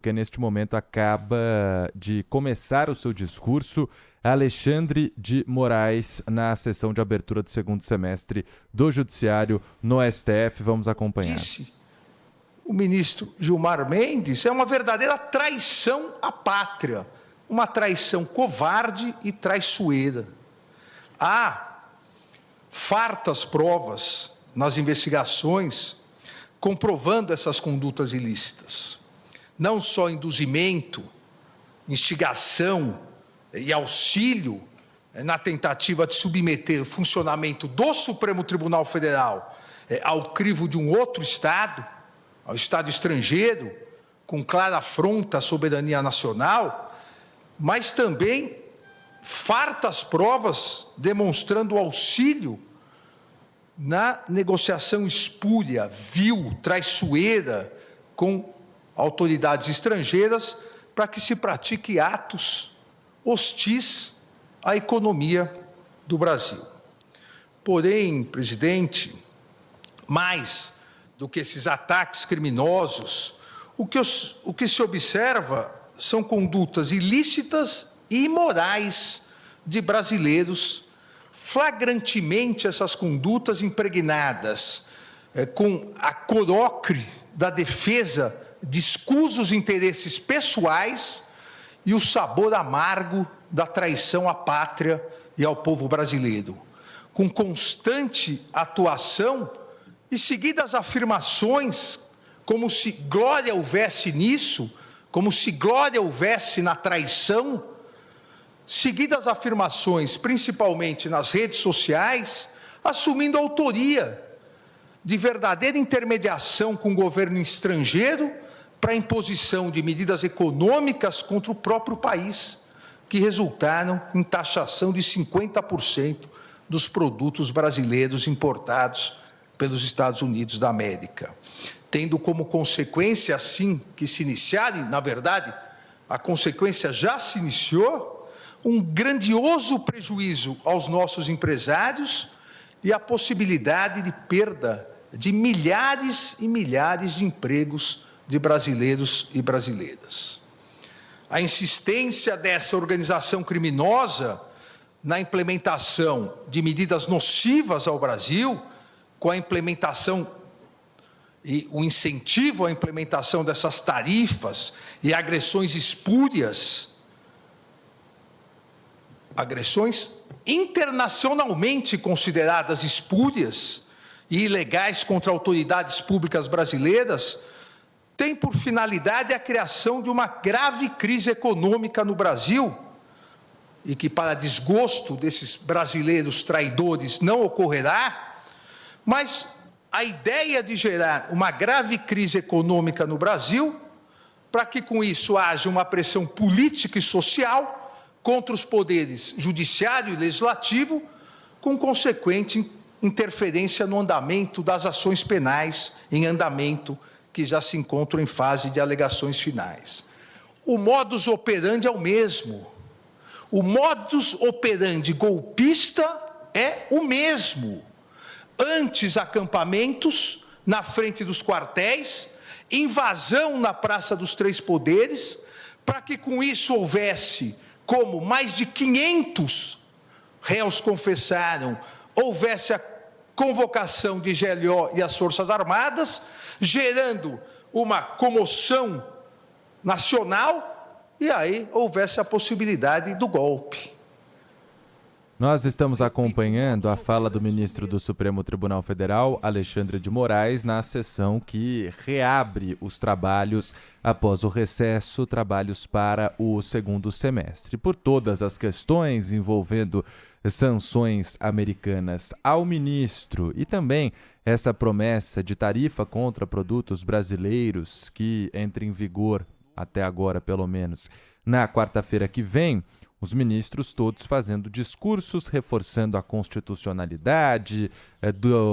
que neste momento acaba de começar o seu discurso, Alexandre de Moraes, na sessão de abertura do segundo semestre do Judiciário no STF. Vamos acompanhar. Disse o ministro Gilmar Mendes, é uma verdadeira traição à pátria, uma traição covarde e traiçoeira. Há fartas provas nas investigações comprovando essas condutas ilícitas. Não só induzimento, instigação e auxílio na tentativa de submeter o funcionamento do Supremo Tribunal Federal ao crivo de um outro Estado, ao Estado estrangeiro, com clara afronta à soberania nacional, mas também fartas provas demonstrando auxílio na negociação espúria, vil, traiçoeira com autoridades estrangeiras para que se pratique atos hostis à economia do Brasil. Porém, presidente, mais do que esses ataques criminosos, o que se observa são condutas ilícitas e imorais de brasileiros, flagrantemente essas condutas impregnadas com a corocre da defesa de escusos interesses pessoais e o sabor amargo da traição à pátria e ao povo brasileiro, com constante atuação e seguidas afirmações como se glória houvesse nisso, como se glória houvesse na traição, seguidas afirmações, principalmente nas redes sociais, assumindo autoria de verdadeira intermediação com o governo estrangeiro para a imposição de medidas econômicas contra o próprio país, que resultaram em taxação de 50% dos produtos brasileiros importados pelos Estados Unidos da América, tendo como consequência, assim que se iniciar, e, na verdade, a consequência já se iniciou, um grandioso prejuízo aos nossos empresários e a possibilidade de perda de milhares e milhares de empregos de brasileiros e brasileiras. A insistência dessa organização criminosa na implementação de medidas nocivas ao Brasil, com a implementação e o incentivo à implementação dessas tarifas e agressões espúrias, agressões internacionalmente consideradas espúrias e ilegais contra autoridades públicas brasileiras, tem por finalidade a criação de uma grave crise econômica no Brasil, e que, para desgosto desses brasileiros traidores, não ocorrerá, mas a ideia de gerar uma grave crise econômica no Brasil, para que com isso haja uma pressão política e social contra os poderes judiciário e legislativo, com consequente interferência no andamento das ações penais em andamento, que já se encontram em fase de alegações finais. O modus operandi é o mesmo. O modus operandi golpista é o mesmo. Antes, acampamentos na frente dos quartéis, invasão na Praça dos Três Poderes, para que com isso houvesse, como mais de 500 réus confessaram, houvesse a convocação de GLO e as Forças Armadas, gerando uma comoção nacional, e aí houvesse a possibilidade do golpe. Nós estamos acompanhando a fala do ministro do Supremo Tribunal Federal, Alexandre de Moraes, na sessão que reabre os trabalhos após o recesso, trabalhos para o segundo semestre. Por todas as questões envolvendo sanções americanas ao ministro e também essa promessa de tarifa contra produtos brasileiros que entra em vigor, até agora pelo menos, na quarta-feira que vem, os ministros todos fazendo discursos, reforçando a constitucionalidade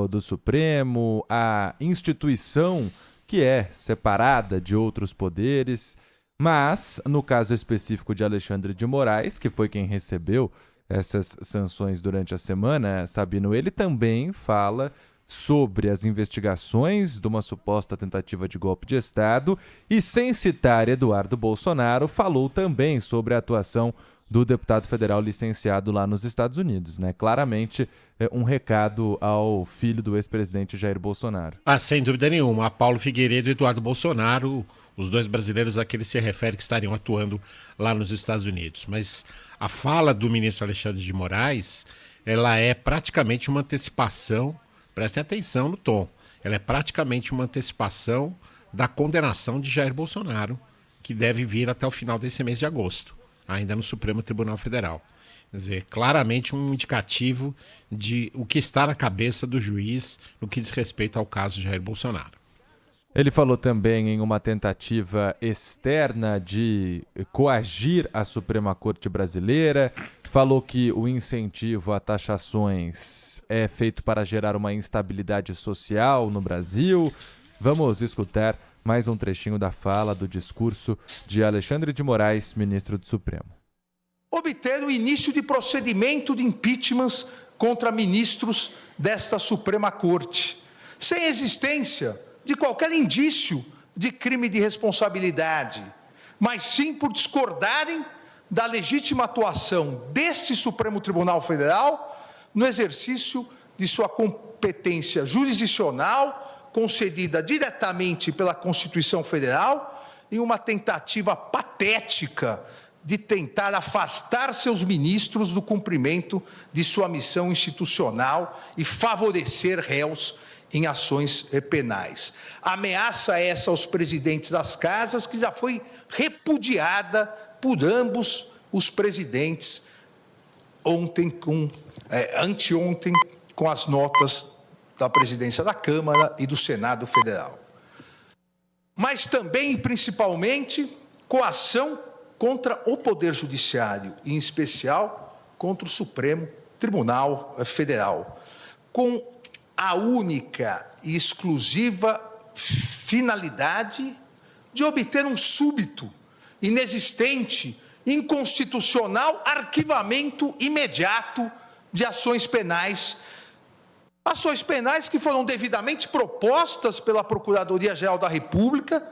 do Supremo, a instituição que é separada de outros poderes. Mas, no caso específico de Alexandre de Moraes, que foi quem recebeu essas sanções durante a semana, Sabino, ele também fala sobre as investigações de uma suposta tentativa de golpe de Estado e, sem citar Eduardo Bolsonaro, falou também sobre a atuação do deputado federal licenciado lá nos Estados Unidos, né? Claramente um recado ao filho do ex-presidente Jair Bolsonaro. Sem dúvida nenhuma. A Paulo Figueiredo e Eduardo Bolsonaro, os dois brasileiros a que ele se refere que estariam atuando lá nos Estados Unidos. Mas a fala do ministro Alexandre de Moraes, ela é praticamente uma antecipação, prestem atenção no tom, ela é praticamente uma antecipação da condenação de Jair Bolsonaro, que deve vir até o final desse mês de agosto, ainda no Supremo Tribunal Federal. Quer dizer, claramente um indicativo de o que está na cabeça do juiz no que diz respeito ao caso de Jair Bolsonaro. Ele falou também em uma tentativa externa de coagir a Suprema Corte brasileira, falou que o incentivo a taxações é feito para gerar uma instabilidade social no Brasil. Vamos escutar mais um trechinho da fala do discurso de Alexandre de Moraes, ministro do Supremo. Obter o início de procedimento de impeachment contra ministros desta Suprema Corte, sem existência de qualquer indício de crime de responsabilidade, mas sim por discordarem da legítima atuação deste Supremo Tribunal Federal no exercício de sua competência jurisdicional, concedida diretamente pela Constituição Federal, em uma tentativa patética de tentar afastar seus ministros do cumprimento de sua missão institucional e favorecer réus em ações penais. Ameaça essa aos presidentes das casas, que já foi repudiada por ambos os presidentes anteontem, com as notas da presidência da Câmara e do Senado Federal. Mas também e principalmente coação contra o Poder Judiciário, em especial contra o Supremo Tribunal Federal, com a única e exclusiva finalidade de obter um súbito, inexistente, inconstitucional arquivamento imediato de ações penais que foram devidamente propostas pela Procuradoria-Geral da República,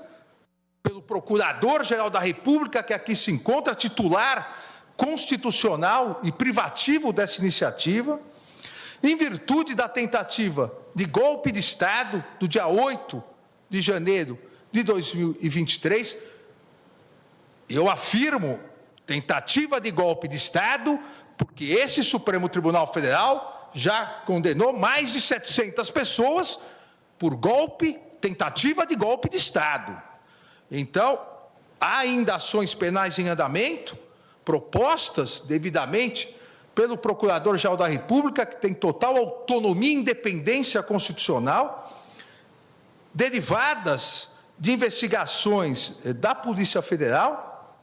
pelo Procurador-Geral da República, que aqui se encontra, titular constitucional e privativo dessa iniciativa, em virtude da tentativa de golpe de Estado do dia 8 de janeiro de 2023, eu afirmo tentativa de golpe de Estado, porque esse Supremo Tribunal Federal já condenou mais de 700 pessoas por tentativa de golpe de Estado. Então, há ainda ações penais em andamento, propostas devidamente pelo Procurador-Geral da República, que tem total autonomia e independência constitucional, derivadas de investigações da Polícia Federal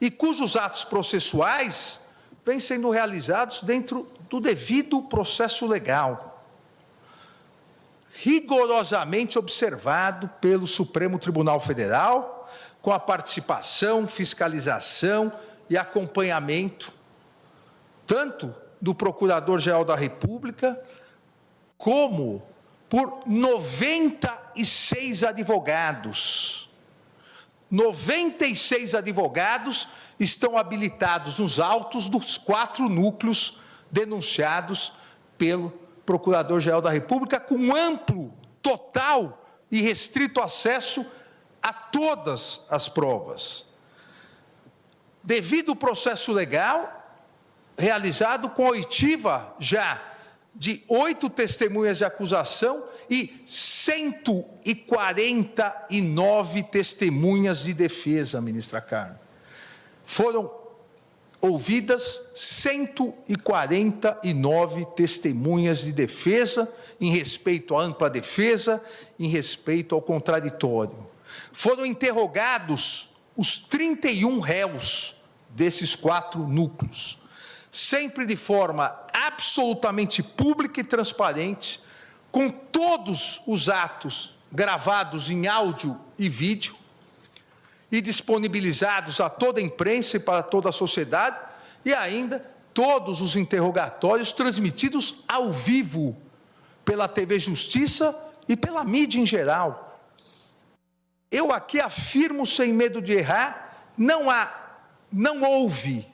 e cujos atos processuais vêm sendo realizados dentro do devido processo legal, rigorosamente observado pelo Supremo Tribunal Federal, com a participação, fiscalização e acompanhamento tanto do Procurador-Geral da República, como por 96 advogados. 96 advogados estão habilitados nos autos dos 4 núcleos denunciados pelo Procurador-Geral da República, com amplo, total e restrito acesso a todas as provas. Devido ao processo legal, realizado com oitiva já de 8 testemunhas de acusação e 149 testemunhas de defesa, ministra Carmen. Foram ouvidas 149 testemunhas de defesa em respeito à ampla defesa, em respeito ao contraditório. Foram interrogados os 31 réus desses 4 núcleos, sempre de forma absolutamente pública e transparente, com todos os atos gravados em áudio e vídeo e disponibilizados a toda a imprensa e para toda a sociedade, e ainda todos os interrogatórios transmitidos ao vivo pela TV Justiça e pela mídia em geral. Eu aqui afirmo sem medo de errar, não houve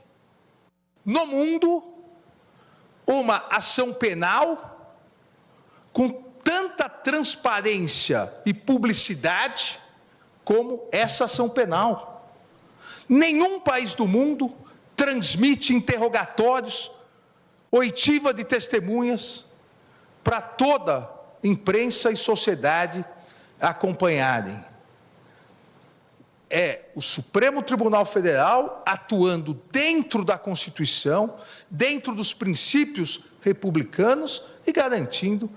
no mundo uma ação penal com tanta transparência e publicidade como essa ação penal. Nenhum país do mundo transmite interrogatórios, oitiva de testemunhas para toda imprensa e sociedade acompanharem. É o Supremo Tribunal Federal atuando dentro da Constituição, dentro dos princípios republicanos e garantindo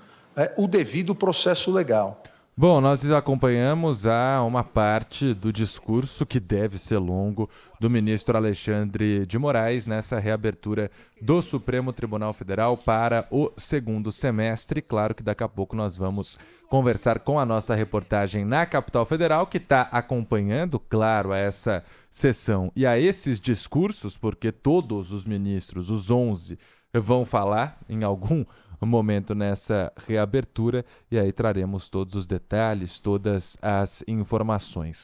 o devido processo legal. Bom, nós acompanhamos uma parte do discurso, que deve ser longo, do ministro Alexandre de Moraes nessa reabertura do Supremo Tribunal Federal para o segundo semestre. Claro que daqui a pouco nós vamos conversar com a nossa reportagem na Capital Federal, que está acompanhando, claro, essa sessão e a esses discursos, porque todos os ministros, os 11, vão falar em algum momento nessa reabertura, e aí traremos todos os detalhes, todas as informações.